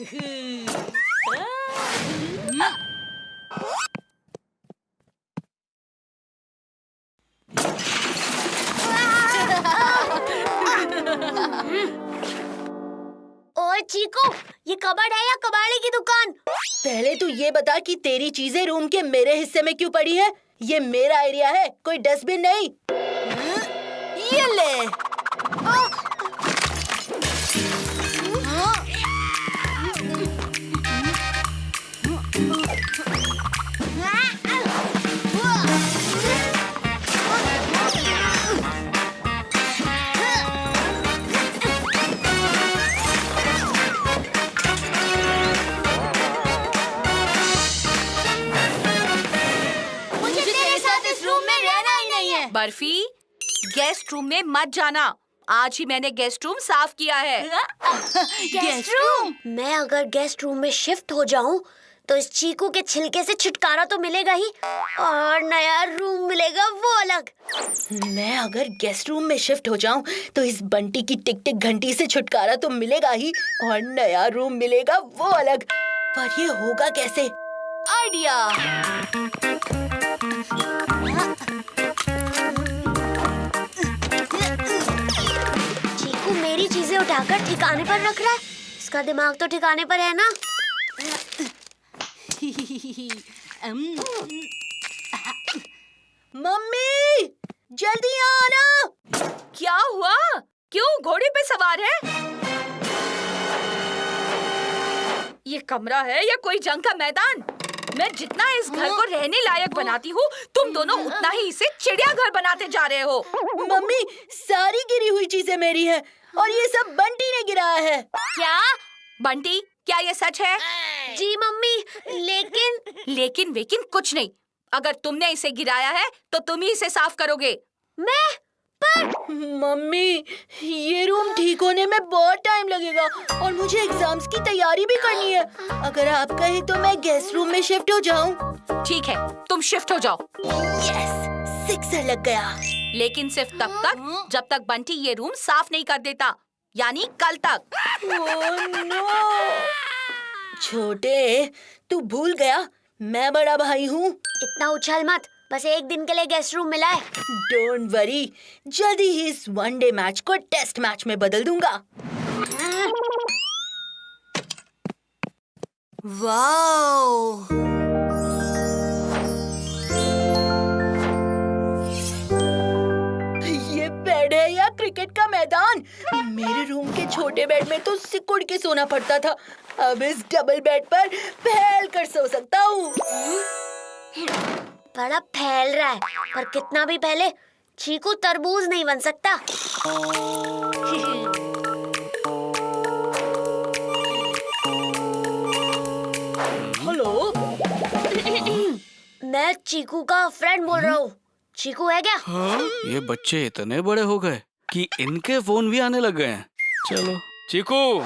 ओए चीकू, ये कबर्ड है या कबाड़ी की दुकान? पहले तू ये बता कि तेरी चीजें रूम के मेरे हिस्से में क्यों पड़ी है? ये मेरा एरिया है, कोई डस्टबिन नहीं। ये ले। बर्फी, गेस्ट रूम में मत जाना। आज ही मैंने गेस्ट रूम साफ किया है। Guest room? मैं अगर गेस्ट रूम में शिफ्ट हो जाऊं तो इस चीकू के छिलके से छुटकारा तो मिलेगा ही, और नया रूम मिलेगा वो अलग। मैं अगर गेस्ट रूम में शिफ्ट हो जाऊं तो इस बंटी की टिक टिक घंटी से छुटकारा तो मिलेगा ही, और नया रूम मिलेगा वो अलग। पर ये होगा कैसे? आइडिया! चीकू मेरी चीजें उठाकर ठिकाने पर रख रहा है। इसका दिमाग तो ठिकाने पर है ना? मम्मी, जल्दी आना। क्या हुआ? क्यों घोड़े पे सवार है? ये कमरा है या कोई जंग का मैदान? मैं जितना इस घर को रहने लायक बनाती हूँ, तुम दोनों उतना ही इसे चिड़ियाघर बनाते जा रहे हो। मम्मी, सारी गिरी हुई चीजें मेरी है और ये सब बंटी ने गिराया है। क्या? बंटी, क्या ये सच है? जी मम्मी, लेकिन वेकिन कुछ नहीं। अगर तुमने इसे गिराया है तो तुम ही इसे साफ करोगे। मैं? मम्मी, ये रूम ठीक होने में बहुत टाइम लगेगा और मुझे एग्जाम्स की तैयारी भी करनी है। अगर आप कहें तो मैं गेस्ट रूम में शिफ्ट हो जाऊं। ठीक है, तुम शिफ्ट हो जाओ। यस, सिक्सर लग गया। लेकिन सिर्फ तब तक जब तक बंटी ये रूम साफ नहीं कर देता, यानी कल तक। Oh no! छोटे, तू भूल गया मैं बड़ा भाई हूँ। इतना उछल मत, बस एक दिन के लिए गेस्ट रूम मिला है। डोंट वरी, जल्दी ही इस वनडे मैच को टेस्ट मैच में बदल दूंगा। वाओ! ये बेड है या क्रिकेट का मैदान? मेरे रूम के छोटे बेड में तो सिकुड़ के सोना पड़ता था। अब इस डबल बेड पर फैल कर सो सकता हूँ। बड़ा फैल रहा है, पर कितना भी फैले, चीकू तरबूज नहीं बन सकता। हेलो, मैं चीकू का फ्रेंड बोल रहा हूँ। चीकू है क्या? हाँ? ये बच्चे इतने बड़े हो गए कि इनके फोन भी आने लग गए हैं। चलो चीकू,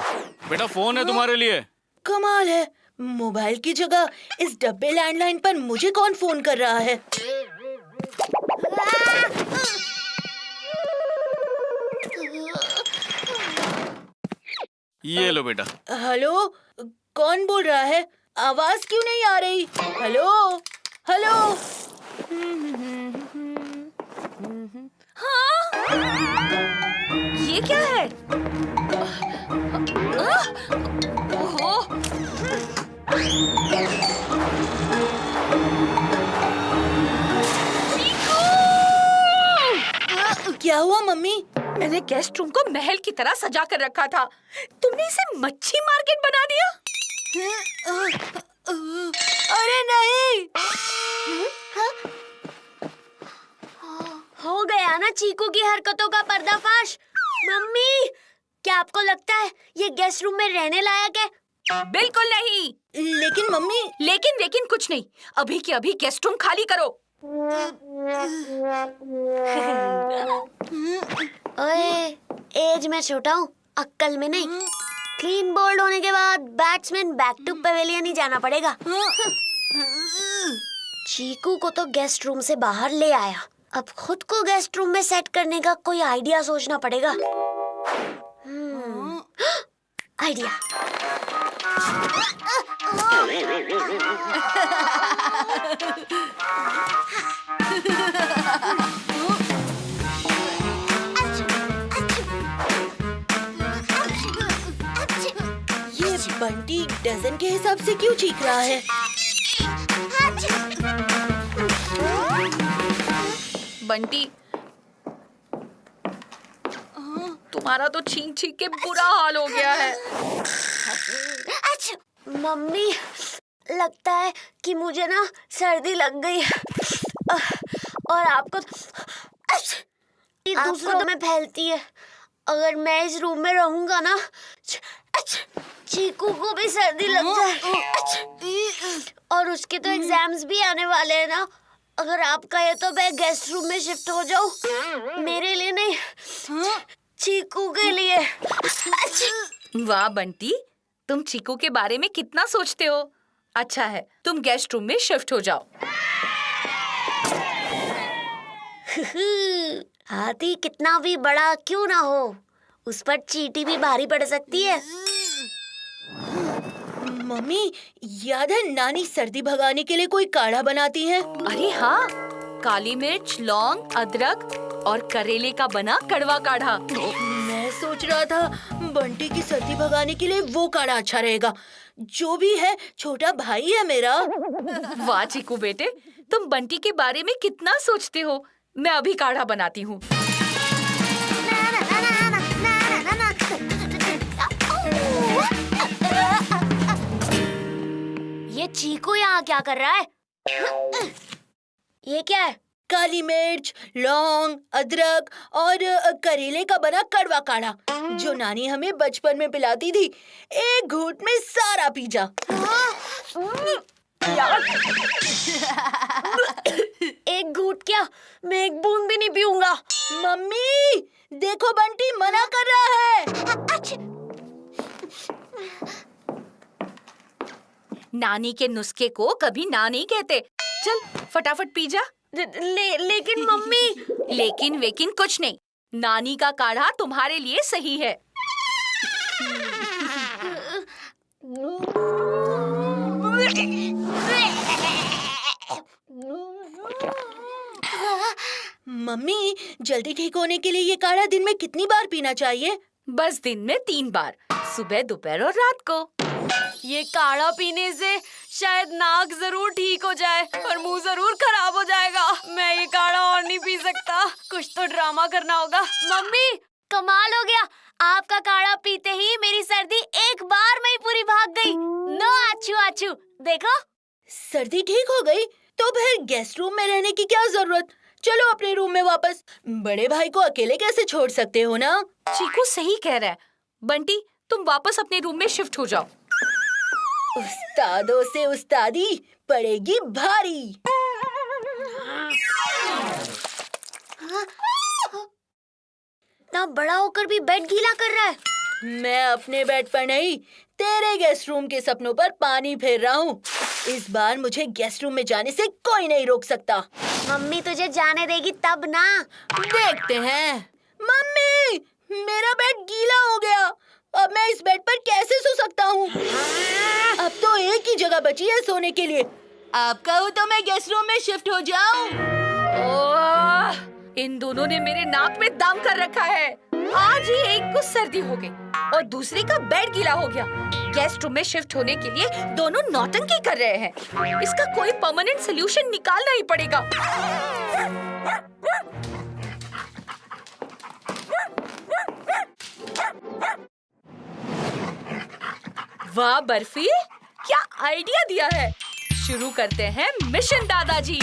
बेटा फोन है तुम्हारे लिए। कमाल है, मोबाइल की जगह इस डब्बे लैंडलाइन पर मुझे कौन फोन कर रहा है? ये लो बेटा। हेलो, कौन बोल रहा है? आवाज क्यों नहीं आ रही? Hello, hello. हाँ? ये क्या है? ओहो! क्या हुआ मम्मी? मैंने गेस्ट रूम को महल की तरह सजा कर रखा था, तुमने इसे मच्छी मार्केट बना दिया। अरे नहीं! हो गया ना चीकू की हरकतों का पर्दाफाश। मम्मी, क्या आपको लगता है ये गेस्ट रूम में रहने लायक है? बिल्कुल नहीं। लेकिन मम्मी। लेकिन कुछ नहीं, अभी के अभी गेस्ट रूम खाली करो। ओए, एज में छोटा हूँ, अक्ल में नहीं। क्लीन बोल्ड होने के बाद बैट्समैन बैक टू पवेलियन ही जाना पड़ेगा। चीकू को तो गेस्ट रूम से बाहर ले आया, अब खुद को गेस्ट रूम में सेट करने का कोई आइडिया सोचना पड़ेगा। आइडिया। ये बंटी डजन के हिसाब से क्यों चीख रहा है? बंटी, तुम्हारा तो छींक छींक के बुरा हाल हो गया है। मम्मी, लगता है कि मुझे ना सर्दी लग गई है और आपको दूसरों में फैलती है। अगर मैं इस रूम में रहूंगा ना, चीकू को भी सर्दी लग जाए और उसके तो एग्जाम्स भी आने वाले हैं ना। अगर आप कहे तो मैं गेस्ट रूम में शिफ्ट हो जाऊं, मेरे लिए नहीं, चीकू के लिए। वाह बंटी, तुम चीकू के बारे में कितना सोचते हो। अच्छा है, तुम गेस्ट रूम में शिफ्ट हो जाओ। हाथी कितना भी बड़ा क्यों ना हो, उस पर चींटी भी भारी पड़ सकती है। मम्मी, याद है नानी सर्दी भगाने के लिए कोई काढ़ा बनाती है? अरे हाँ, काली मिर्च, लौंग, अदरक और करेले का बना कड़वा काढ़ा। मैं सोच रहा था बंटी की सर्दी भगाने के लिए वो काढ़ा अच्छा रहेगा। जो भी है, छोटा भाई है मेरा। वाह चीकू बेटे, तुम बंटी के बारे में कितना सोचते हो। मैं अभी काढ़ा बनाती हूँ। ये चीकू यहाँ क्या कर रहा है? ये क्या है? काली मिर्च, लौंग, अदरक और करेले का बना कड़वा काढ़ा, जो नानी हमें बचपन में पिलाती थी। एक घूंट में सारा पी जा। एक घूंट क्या, मैं एक बूंद भी नहीं पीऊंगा। मम्मी, देखो बंटी मना कर रहा है। नानी के नुस्खे को कभी ना नहीं कहते। चल फटाफट पी जा। लेकिन मम्मी। लेकिन वेकिन कुछ नहीं, नानी का काढ़ा तुम्हारे लिए सही है। मम्मी, जल्दी ठीक होने के लिए ये काढ़ा दिन में कितनी बार पीना चाहिए? बस दिन में 3 बार, सुबह, दोपहर और रात को। ये काढ़ा पीने से शायद नाक जरूर ठीक हो जाए और मुंह जरूर खराब हो जाएगा। मैं ये काढ़ा और नहीं पी सकता, कुछ तो ड्रामा करना होगा। मम्मी, कमाल हो गया, आपका काढ़ा पीते ही मेरी सर्दी एक बार में ही पूरी भाग गई। नो आछू आछू, देखो। सर्दी ठीक हो गई तो फिर गेस्ट रूम में रहने की क्या जरूरत? चलो अपने रूम में वापस। बड़े भाई को अकेले कैसे छोड़ सकते हो ना? चीकू सही कह रहा है। बंटी, तुम वापस अपने रूम में शिफ्ट हो जाओ। उस्तादों से उस्तादी पड़ेगी भारी। इतना बड़ा होकर भी बेड गीला कर रहा है। मैं अपने बेड पर नहीं, तेरे गेस्ट रूम के सपनों पर पानी फेर रहा हूँ। इस बार मुझे गेस्ट रूम में जाने से कोई नहीं रोक सकता। मम्मी तुझे जाने देगी तब ना। देखते हैं। मम्मी, मेरा बेड गीला हो गया। अब मैं इस बेड पर कैसे सो सकता हूँ? अब तो एक ही जगह बची है सोने के लिए। आप कहो तो मैं गेस्ट रूम में शिफ्ट हो जाऊँ? ओह, इन दोनों ने मेरे नाक में दम कर रखा है। आज ही एक को सर्दी हो गई और दूसरे का बेड गीला हो गया। गेस्ट रूम में शिफ्ट होने के लिए दोनों नौटंकी कर रहे हैं। इसका कोई परमानेंट सलूशन निकालना ही पड़ेगा। वाह बर्फी, क्या आइडिया दिया है। शुरू करते हैं मिशन दादाजी।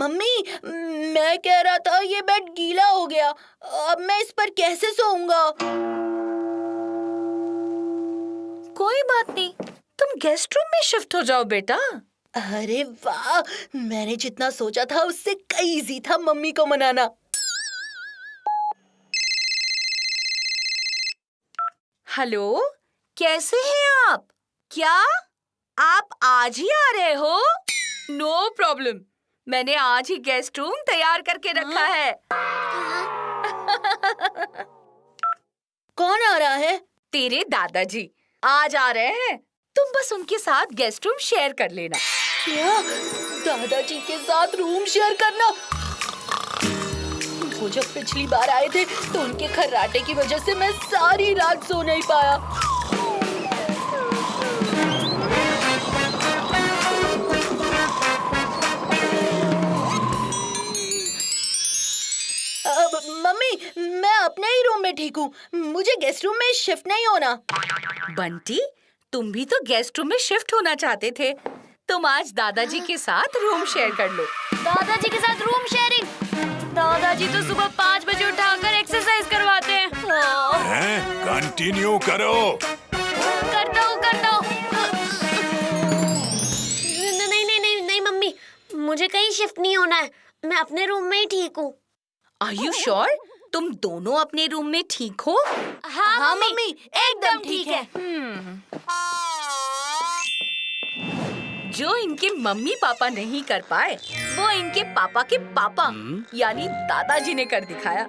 मम्मी, मैं कह रहा था ये बेड गीला हो गया। अब मैं इस पर कैसे सोऊंगा? कोई बात नहीं, तुम गेस्ट रूम में शिफ्ट हो जाओ बेटा। अरे वाह, मैंने जितना सोचा था उससे कई इजी था मम्मी को मनाना। हेलो, कैसे हैं आप? क्या आप आज ही आ रहे हो? नो प्रॉब्लम, मैंने आज ही गेस्ट रूम तैयार करके रखा है। कौन आ रहा है? तेरे दादाजी आज आ रहे हैं। तुम बस उनके साथ गेस्ट रूम शेयर कर लेना। क्या? दादाजी के साथ रूम शेयर करना? वो जब पिछली बार आए थे तो उनके खर्राटे की वजह से मैं सारी रात सो नहीं पाया। अब मम्मी, मैं अपने ही रूम में ठीक हूँ, मुझे गेस्ट रूम में शिफ्ट नहीं होना। बंटी, तुम भी तो गेस्ट रूम में शिफ्ट होना चाहते थे। तुम आज दादाजी के साथ रूम शेयर कर लो। दादाजी के साथ रूम शेयरिंग? दादाजी तो सुबह 5 बजे उठाकर एक्सरसाइज करवाते हैं। कंटिन्यू करो। करता हूँ। नहीं मम्मी, मुझे कहीं शिफ्ट नहीं होना है, मैं अपने रूम में ही ठीक हूँ। Are you sure? तुम दोनों अपने रूम में ठीक हो? हाँ मम्मी, एकदम ठीक है। जो इनके मम्मी पापा नहीं कर पाए, वो इनके पापा के पापा यानी दादाजी ने कर दिखाया।